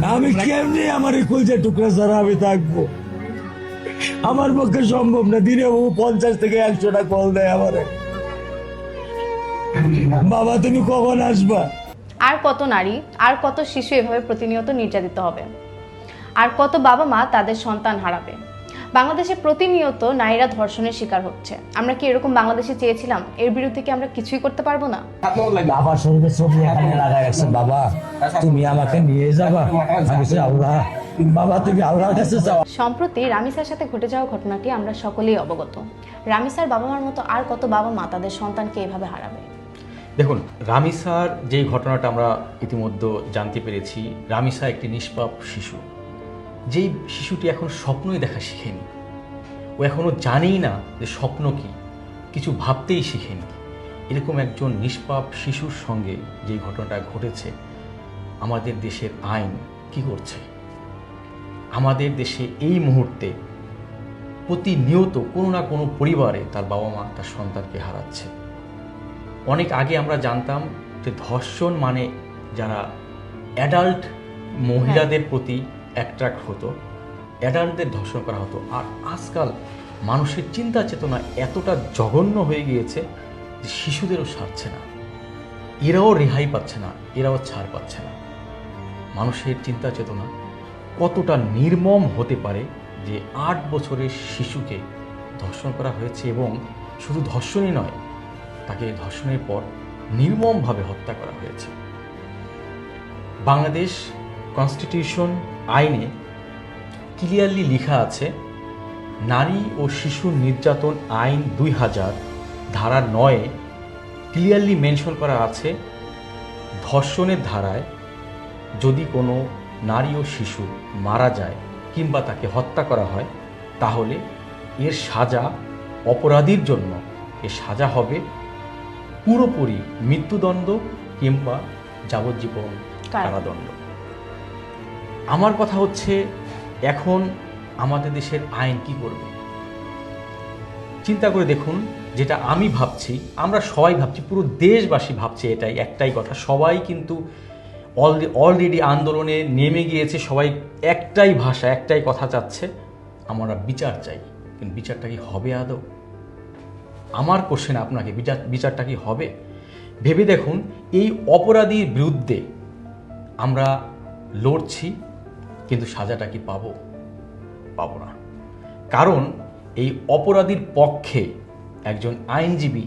আমি কেমনি আমার এই কলজা টুকরা ছাড়া আমি থাকবো? আমার পক্ষে সম্ভব না। দিনে ও 50 থেকে 100টা কল দেয় আমারে। বাবা তুমি কখন আসবা? আর কত নারী আর কত শিশু এভাবে প্রতিনিয়ত নির্যাতিত হবে? আর কত বাবা মা তাদের সন্তান হারাবে? বাংলাদেশে প্রতিনিয়ত নারীরা ধর্ষণের শিকার হচ্ছে। আমরা কি এরকম বাংলাদেশে চেয়েছিলাম? এর বিরুদ্ধে কি আমরা কিছুই করতে পারবো না? বাবার শরীরে ছবি এখানে লাগাই রাখছে। বাবা তুমি আমাকে নিয়ে যাবা? আমি বলছি, আল্লাহ বাবা তুমি আল্লাহর কাছে যাও। সম্প্রতি রামিসার সাথে ঘটে যাওয়া ঘটনাটি আমরা সকলেই অবগত। রামিসার বাবা মার মতো আর কত বাবা মা তাদের সন্তানকে এভাবে হারাবে? দেখুন, রামিসার যেই ঘটনাটা আমরা ইতিমধ্যে জানতে পেরেছি, রামিসা একটি নিষ্পাপ শিশু। যেই শিশুটি এখন স্বপ্নই দেখা শিখেনি, ও এখনও জানেই না যে স্বপ্ন কি, কিছু ভাবতেই শিখেনি। এরকম একজন নিষ্পাপ শিশুর সঙ্গে যেই ঘটনাটা ঘটেছে, আমাদের দেশের আইন কি করছে? আমাদের দেশে এই মুহূর্তে প্রতিনিয়ত কোনো না কোনো পরিবারে তার বাবা মা তার সন্তানকে হারাচ্ছে। অনেক আগে আমরা জানতাম যে ধর্ষণ মানে যারা অ্যাডাল্ট মহিলাদের প্রতি অ্যাট্রাক্ট হতো, অ্যাডাল্টদের ধর্ষণ করা হতো। আর আজকাল মানুষের চিন্তা চেতনা এতটা জঘন্য হয়ে গিয়েছে যে শিশুদেরও ছাড়ছে না, এরাও রেহাই পাচ্ছে না, এরাও ছাড় পাচ্ছে না। মানুষের চিন্তা চেতনা কতটা নির্মম হতে পারে যে 8 বছরের শিশুকে ধর্ষণ করা হয়েছে, এবং শুধু ধর্ষণই নয়, তাকে ধর্ষণের পর নির্মমভাবে হত্যা করা হয়েছে। বাংলাদেশ কনস্টিটিউশন আইনে ক্লিয়ারলি লেখা আছে, নারী ও শিশু নির্যাতন আইন 2000 ধারা 9 ক্লিয়ারলি মেনশন করা আছে, ধর্ষণের ধারায় যদি কোনো নারী ও শিশু মারা যায় কিংবা তাকে হত্যা করা হয়, তাহলে এর সাজা, অপরাধীর জন্য এর সাজা হবে পুরোপুরি মৃত্যুদণ্ড কিংবা যাবজ্জীবন কারাদণ্ড। আমার কথা হচ্ছে, এখন আমাদের দেশের আইন কি করবে? চিন্তা করে দেখুন। যেটা আমি ভাবছি, আমরা সবাই ভাবছি, পুরো দেশবাসী ভাবছে এটাই, একটাই কথা। সবাই কিন্তু অলরেডি আন্দোলনে নেমে গিয়েছে। সবাই একটাই ভাষা, একটাই কথা চাচ্ছে, আমরা বিচার চাই। কিন্তু বিচারটা কি হবে আদৌ? আমার কোশ্চেন আপনাকে, বিচারটা কি হবে? ভেবে দেখুন, এই অপরাধীর বিরুদ্ধে আমরা লড়ছি, কিন্তু সাজাটা কি পাবো? পাবো না। কারণ এই অপরাধীর পক্ষে একজন আইনজীবী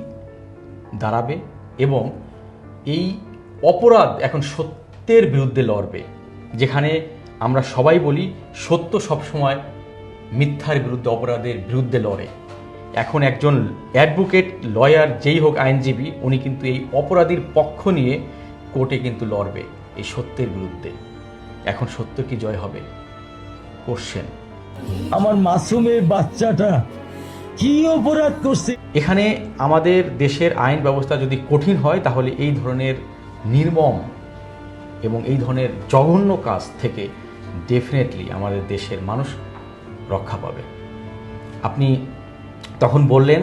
দাঁড়াবে এবং এই অপরাধ এখন সত্যের বিরুদ্ধে লড়বে। যেখানে আমরা সবাই বলি সত্য সবসময় মিথ্যার বিরুদ্ধে, অপরাধের বিরুদ্ধে লড়ে। এখন একজন অ্যাডভোকেট, লয়ার, যেই হোক আইনজীবী, উনি কিন্তু এই অপরাধীর পক্ষ নিয়ে কোর্টে কিন্তু লড়বে এই সত্যের বিরুদ্ধে। এখন সত্য কি জয় হবে? কোশ্চেন। আমার মাসুমে বাচ্চাটা কি অপরাধ করছে? এখানে আমাদের দেশের আইন ব্যবস্থা যদি কঠিন হয়, তাহলে এই ধরনের নির্মম এবং এই ধরনের জঘন্য কাজ থেকে ডেফিনেটলি আমাদের দেশের মানুষ রক্ষা পাবে। আপনি তখন বললেন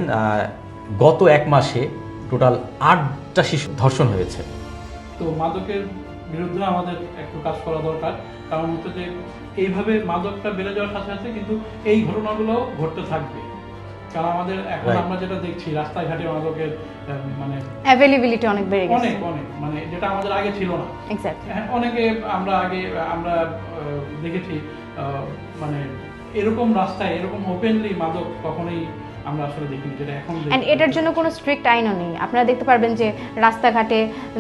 গত 1 মাসে টোটাল 8টা শিশু ধর্ষণ হয়েছে। তো মাদকের বিরুদ্ধে আমাদের একটু কাজ করা দরকার। কারণ হচ্ছে যে এইভাবে মাদকটা বেড়ে যাওয়ার সাথে সাথে কিন্তু এই ঘটনাগুলো ঘটতে থাকবে। কারণ আমাদের এখন আমরা যেটা দেখছি, রাস্তায় ঘাটে মাদকের মানে অ্যাভেলেবিলিটি অনেক বেড়ে গেছে, অনেক অনেক, মানে যেটা আমাদের আগে ছিল না। এক্স্যাক্টলি। অনেকে আমরা দেখেছি মানে এরকম রাস্তায় এরকম ওপেনলি মাদক কখনোই আমরা আসলে দেখিনি, যেটা এখন এন্ড এটার জন্য কোনো স্ট্রিক্ট আইনও নেই। আপনারা দেখতে পারবেন যে রাস্তাঘাটে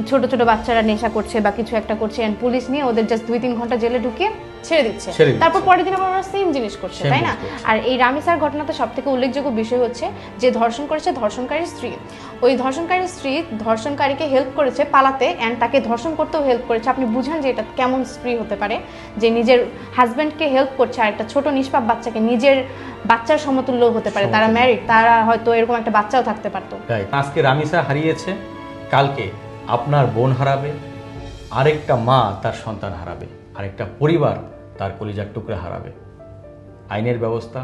ছোট ছোট বাচ্চারা নেশা করছে বা কিছু একটা করছে, এন্ড পুলিশ নিয়ে ওদের জাস্ট 2-3 ঘন্টা জেলে ঢুকিয়ে ছেড়ে দিচ্ছে। তারপর পরের দিন আবার ওরা সেম জিনিস করছে, তাই না? আর এই রামিসার ঘটনাতে সবথেকে উল্লেখযোগ্য বিষয় হচ্ছে যে ধর্ষণ করেছে ধর্ষণকারীর স্ত্রী। ওই ধর্ষণকারীর স্ত্রী ধর্ষণকারীকে হেল্প করেছে পালাতে, এন্ড তাকে ধর্ষণ করতেও হেল্প করেছে। আপনি বুঝেন যে এটা কেমন স্ত্রী হতে পারে, যে নিজের হাজব্যান্ডকে হেল্প করছে আর একটা ছোট নিষ্পাপ বাচ্চাকে নিজের বাচ্চার সমতুল্য হতে পারে। তারা ম্যারিড, তারা হয়তো এরকম একটা বাচ্চাও থাকতে পারতো। আজকে রামিসা হারিয়েছে, কালকে আপনার বোন হারাবে, আরেকটা মা তার সন্তান হারাবে, আরেকটা পরিবার তার কলিজার টুকরা হারাবে। আইনের ব্যবস্থা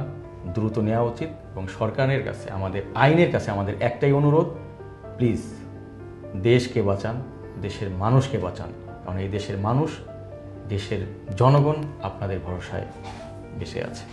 দ্রুত নেওয়া উচিত এবং সরকারের কাছে, আমাদের আইনের কাছে আমাদের একটাই অনুরোধ, প্লিজ দেশকে বাঁচান, দেশের মানুষকে বাঁচান। কারণ এই দেশের মানুষ দেশের জনগণ আপনাদের ভরসায় বেঁচে আছে।